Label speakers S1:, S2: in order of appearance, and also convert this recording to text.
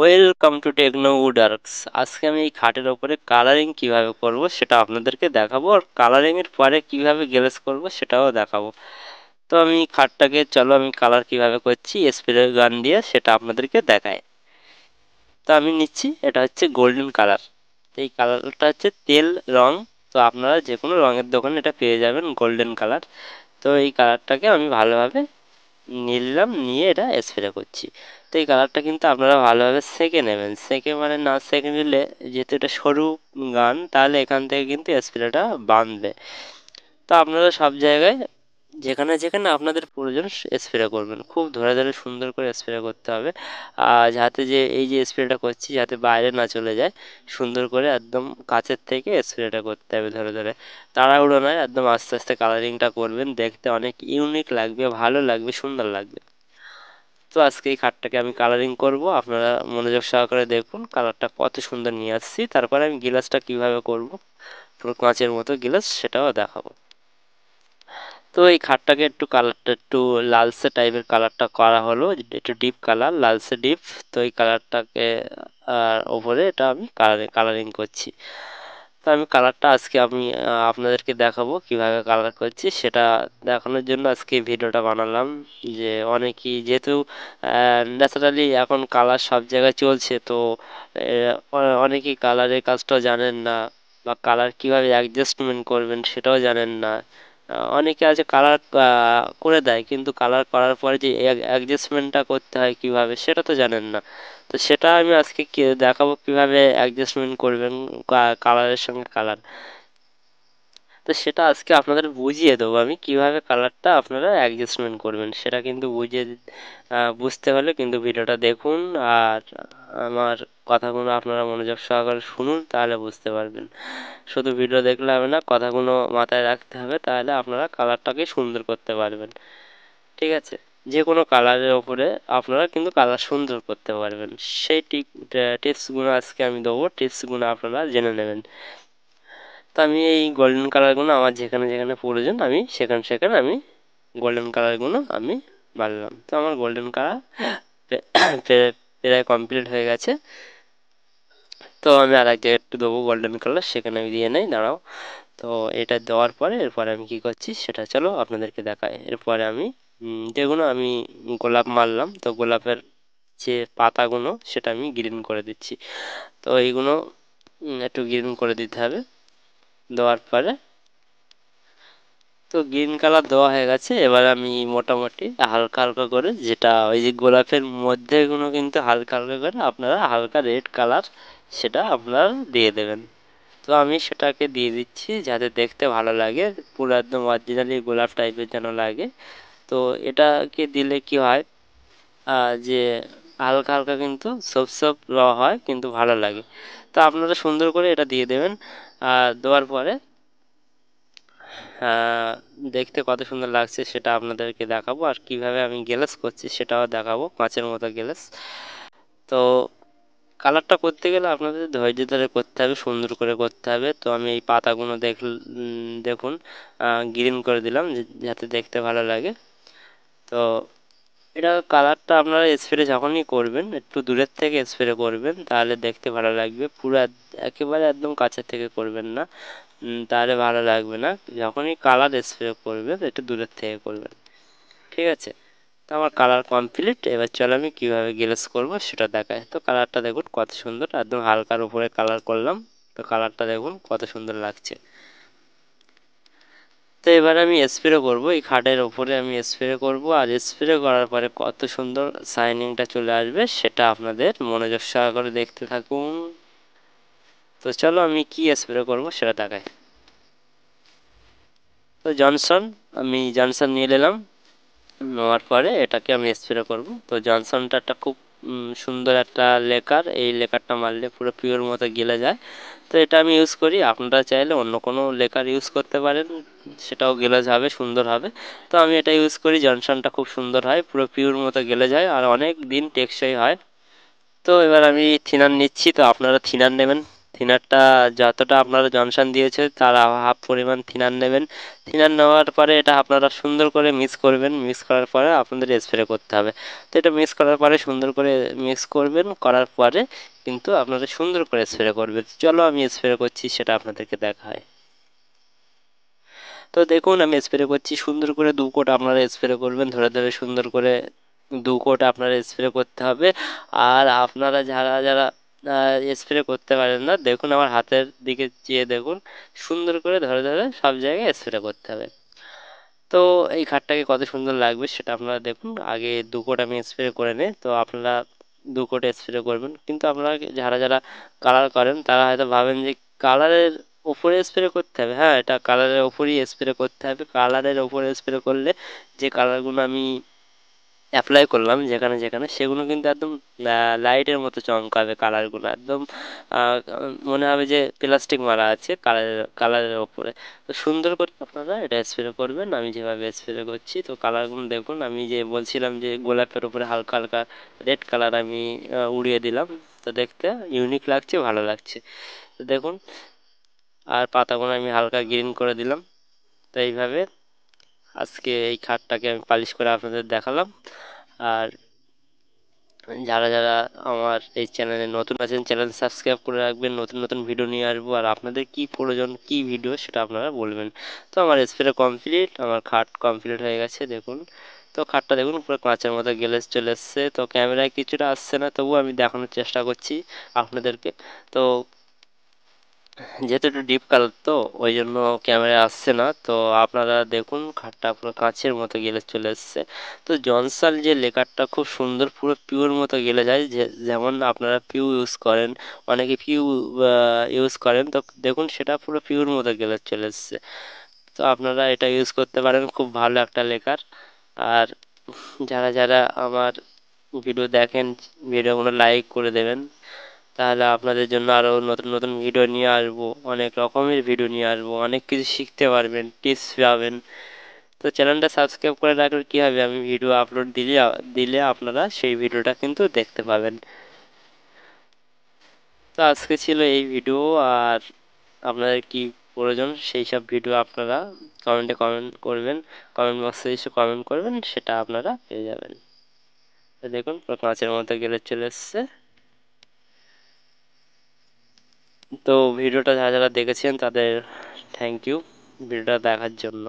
S1: Welcome to techno উডার্কস। আজকে আমি এই খাটের ওপরে কালারিং কিভাবে করব সেটা আপনাদেরকে দেখাবো, আর কালারিং এর পরে কিভাবে গ্লেজ করব সেটাও দেখাবো। তো আমি খাটটাকে, চলো আমি কালার কিভাবে করছি স্প্রে গান দিয়ে সেটা আপনাদেরকে দেখায়। তো আমি নিচ্ছি, এটা হচ্ছে গোল্ডেন কালার। তো এই কালারটা হচ্ছে তেল রং। তো আপনারা যে কোনো রঙের দোকানে এটা পেয়ে যাবেন, গোল্ডেন কালার। তো এই কালারটাকে আমি ভালোভাবে নিয়ে নিলাম, নিয়ে এটা স্প্রে করছি। তো এই কালারটা কিন্তু আপনারা ভালোভাবে সেঁকে নেবেন। সেঁকে মানে না সেঁকে নিলে, যেহেতু এটা সরু গান, তাহলে এখান থেকে কিন্তু স্প্রেটা বাঁধবে। তো আপনারা সব জায়গায় যেখানে যেখানে আপনাদের প্রয়োজন স্প্রে করবেন, খুব ধরে ধরে সুন্দর করে স্প্রে করতে হবে। আর যাতে যে এই যে স্প্রেটা করছি যাতে বাইরে না চলে যায়, সুন্দর করে একদম কাছের থেকে স্প্রেটা করতে হবে ধরে ধরে। তাড়াহুড়ো নয়, একদম আস্তে আস্তে কালারিংটা করবেন, দেখতে অনেক ইউনিক লাগবে, ভালো লাগবে, সুন্দর লাগবে। তো আজকে এই খাটটাকে আমি কালারিং করব, আপনারা মনোযোগ সহকারে দেখুন কালারটা কত সুন্দর নিয়ে আসছি। তারপরে আমি গ্লাসটা কিভাবে করব, পুরো কাঁচের মতো গ্লাস, সেটাও দেখাবো। তো এই খাটটাকে একটু কালারটা একটু লালচে টাইপের কালারটা করা হলো, একটু ডিপ কালার, লালচে ডিপ। তো এই কালারটাকে ওপরে এটা আমি কালারিং করছি। তো আমি কালারটা আজকে আমি আপনাদেরকে দেখাবো কিভাবে কালার করছি, সেটা দেখানোর জন্য আজকে এই ভিডিওটা বানালাম। যে অনেকেই যেহেতু ন্যাচারালি এখন কালার সব জায়গায় চলছে, তো অনেকেই কালারের কাজটাও জানেন না, বা কালার কিভাবে অ্যাডজাস্টমেন্ট করবেন সেটাও জানেন না। অনেকে আছে কালার করে দেয়, কিন্তু কালার করার পরে যে অ্যাডজাস্টমেন্টটা করতে হয় কিভাবে সেটা তো জানেন না। তো সেটা আমি আজকে দেখাবো কিভাবে অ্যাডজাস্টমেন্ট করবেন কালারের সঙ্গে কালার। তো সেটা আজকে আপনাদের বুঝিয়ে দেবো আমি, কিভাবে কালারটা আপনারা অ্যাডজাস্টমেন্ট করবেন সেটা কিন্তু বুঝতে হলে কিন্তু ভিডিওটা দেখুন। আর আমার কথাগুলো আপনারা মনোযোগ সহকারে শুনুন, তাহলে বুঝতে পারবেন। শুধু ভিডিও দেখলে হবে না, কথাগুলো মাথায় রাখতে হবে, তাহলে আপনারা কালারটাকে সুন্দর করতে পারবেন। ঠিক আছে? যে কোনো কালারের ওপরে আপনারা কিন্তু কালার সুন্দর করতে পারবেন। সেই টিপসগুলো আজকে আমি দেবো, টিপসগুলো আপনারা জেনে নেবেন। তো আমি এই গোল্ডেন কালারগুলো আমার যেখানে যেখানে প্রয়োজন, আমি সেখানে সেখানে আমি গোল্ডেন কালারগুলো আমি বাড়লাম। তো আমার গোল্ডেন কালার প্রায় কমপ্লিট হয়ে গেছে। তো আমি আর এক জায়গায় একটু দেবো গোল্ডেন কালার, সেখানে আমি দিয়ে নেই, দাঁড়াও। তো এটা দেওয়ার পরে এরপরে আমি কি করছি সেটা চলো আপনাদেরকে দেখাই। এরপরে আমি যেগুলো আমি গোলাপ মারলাম, তো গোলাপের যে পাতাগুলো সেটা আমি গ্রিন করে দিচ্ছি। তো এইগুলো একটু গ্রিন করে দিতে হবে। দেওয়ার পরে তো গ্রিন কালার দেওয়া হয়ে গেছে। এবার আমি মোটামুটি হালকা হালকা করে, যেটা ওই যে গোলাপের মধ্যেগুলো কিন্তু হালকা হালকা করে আপনারা হালকা রেড কালার সেটা আপনারা দিয়ে দেবেন। তো আমি সেটাকে দিয়ে দিচ্ছি যাতে দেখতে ভালো লাগে, পুরো একদম অরিজিনালি গোলাপ টাইপের যেন লাগে। তো এটাকে দিলে কি হয়, যে হালকা হালকা কিন্তু সব সব হয়, কিন্তু ভালো লাগে। তো আপনারা সুন্দর করে এটা দিয়ে দেবেন। আর দেওয়ার পরে আহ, দেখতে কত সুন্দর লাগছে সেটা আপনাদেরকে দেখাবো, আর কিভাবে আমি গ্লেজ করছি সেটাও দেখাবো, কাঁচের মতো গ্লেজ। তো কালারটা করতে গেলে আপনাদের ধৈর্য ধরে করতে হবে, সুন্দর করে করতে হবে। তো আমি এই পাতাগুলো দেখুন গ্রিন করে দিলাম, যাতে দেখতে ভালো লাগে। তো এটা কালারটা আপনারা স্প্রে যখনই করবেন একটু দূরের থেকে স্প্রে করবেন, তাহলে দেখতে ভালো লাগবে। পুরো একেবারে একদম কাছের থেকে করবেন না, তাহলে ভালো লাগবে না। যখনই কালার স্প্রে করবেন একটু দূরের থেকে করবেন। ঠিক আছে? তো আমার কালার কমপ্লিট। এবার চলো আমি কীভাবে গ্লেজ করবো সেটা দেখায়। তো কালারটা দেখুন কত সুন্দর, একদম হালকার উপরে কালার করলাম। তো কালারটা দেখুন কত সুন্দর লাগছে। তো এবার আমি স্প্রে করব, এই খাটের ওপরে আমি স্প্রে করব, আর স্প্রে করার পরে কত সুন্দর শাইনিংটা চলে আসবে সেটা আপনাদের মনোযোগ সহকারে দেখতে থাকুন। তো চলো আমি কি স্প্রে করব সেটা দেখাই। তো আমি জনসন নিয়ে নিলাম। নেওয়ার পরে এটাকে আমি স্প্রে করব। তো জনসনটা একটা খুব সুন্দর একটা লেকার, এই লেকারটা মারলে পুরো পিওর মতো গেলে যায়। তো এটা আমি ইউজ করি, আপনারা চাইলে অন্য কোনো লেকার ইউজ করতে পারেন, সেটাও গেলেজ হবে, সুন্দর হবে। তো আমি এটা ইউজ করি, জনসনটা খুব সুন্দর হয়, পুরো পিওর মতো গেলে যায়, আর অনেক দিন টেকসই হয়। তো এবার আমি থিনার নিচ্ছি, তো আপনারা থিনার নেবেন। থিনারটা যতটা আপনারা জনসন দিয়েছে তার হাফ পরিমাণ থিনার নেবেন। থিনার নেওয়ার পরে এটা আপনারা সুন্দর করে মিক্স করবেন। মিক্স করার পরে আপনাদের স্প্রে করতে হবে। তো এটা মিক্স করার পরে সুন্দর করে মিক্স করবেন, করার পরে কিন্তু আপনাদের সুন্দর করে স্প্রে করবেন। চলো আমি স্প্রে করছি সেটা আপনাদেরকে দেখায়। তো দেখুন আমি স্প্রে করছি সুন্দর করে, 2 কোট আপনারা স্প্রে করবেন, ধরে ধরে সুন্দর করে 2 কোট আপনারা স্প্রে করতে হবে। আর আপনারা যারা যারা স্প্রে করতে পারেন না, দেখুন আমার হাতের দিকে চেয়ে দেখুন, সুন্দর করে ধরে ধরে সব জায়গায় স্প্রে করতে হবে। তো এই খাটটাকে কত সুন্দর লাগবে সেটা আপনারা দেখুন। আগে 2 কোট আমি স্প্রে করে নিই, তো আপনারা 2 কোট স্প্রে করবেন। কিন্তু আপনারা যারা যারা কালার করেন তারা হয়তো ভাবেন যে কালারের ওপরে স্প্রে করতে হবে। হ্যাঁ, এটা কালারের ওপরেই স্প্রে করতে হবে। কালারের ওপরে স্প্রে করলে যে কালারগুলো আমি অ্যাপ্লাই করলাম যেখানে যেখানে, সেগুলো কিন্তু একদম লাইটের মতো চমকাবে। কালারগুলো একদম মনে হবে যে প্লাস্টিক মারা আছে কালারের ওপরে। তো সুন্দর করে আপনারা এটা স্প্রে করবেন আমি যেভাবে স্প্রে করছি। তো কালারগুলো দেখুন, আমি যে বলছিলাম যে গোলাপের উপরে হালকা হালকা রেড কালার আমি উড়িয়ে দিলাম। তো দেখতে ইউনিক লাগছে, ভালো লাগছে। তো দেখুন, আর পাতাগুলো আমি হালকা গ্রিন করে দিলাম। তো এইভাবে আজকে এই খাটটাকে আমি পালিশ করে আপনাদের দেখালাম। আর যারা যারা আমার এই চ্যানেলে নতুন আছেন, চ্যানেল সাবস্ক্রাইব করে রাখবেন। নতুন নতুন ভিডিও নিয়ে আসবো, আর আপনাদের কি প্রয়োজন কি ভিডিও সেটা আপনারা বলবেন। তো আমার স্প্রে কমপ্লিট, আমার খাট কমপ্লিট হয়ে গেছে দেখুন। তো খাটটা দেখুন পুরো কাঁচের মতো গ্লেজ চলে এসছে। তো ক্যামেরায় কিছুটা আসছে না, তবুও আমি দেখানোর চেষ্টা করছি আপনাদেরকে। তো যেহেতু একটু ডিপ কালার তো ওই জন্য ক্যামেরা আসছে না। তো আপনারা দেখুন খাটটা পুরো কাঁচের মতো গেলে চলে এসছে। তো জনসাল যে লেকারটা খুব সুন্দর, পুরো পিওর মতো গেলে যায়, যে যেমন আপনারা পিউ ইউজ করেন, অনেকে পিউ ইউজ করেন, তো দেখুন সেটা পুরো পিওর মতো গেলে চলে এসছে। তো আপনারা এটা ইউজ করতে পারেন, খুব ভালো একটা লেকার। আর যারা যারা আমার ভিডিও দেখেন, ভিডিওগুলো লাইক করে দেবেন, তাহলে আপনাদের জন্য আরও নতুন নতুন ভিডিও নিয়ে আসবো। অনেক রকমের ভিডিও নিয়ে আসবো, অনেক কিছু শিখতে পারবেন, টিপস পাবেন। তো চ্যানেলটা সাবস্ক্রাইব করে রাখলে কী হবে, আমি ভিডিও আপলোড দিলে আপনারা সেই ভিডিওটা কিন্তু দেখতে পাবেন। তো আজকে ছিল এই ভিডিও। আর আপনাদের কি প্রয়োজন সেই সব ভিডিও আপনারা কমেন্টে কমেন্ট করবেন, কমেন্ট বক্সে এসে কমেন্ট করবেন, সেটা আপনারা পেয়ে যাবেন। তো দেখুন পুরো কাঁচের মতো গেলে চলে এসছে। তো ভিডিওটা যারা যারা দেখেছেন তাদের থ্যাংক ইউ ভিডিওটা দেখার জন্য।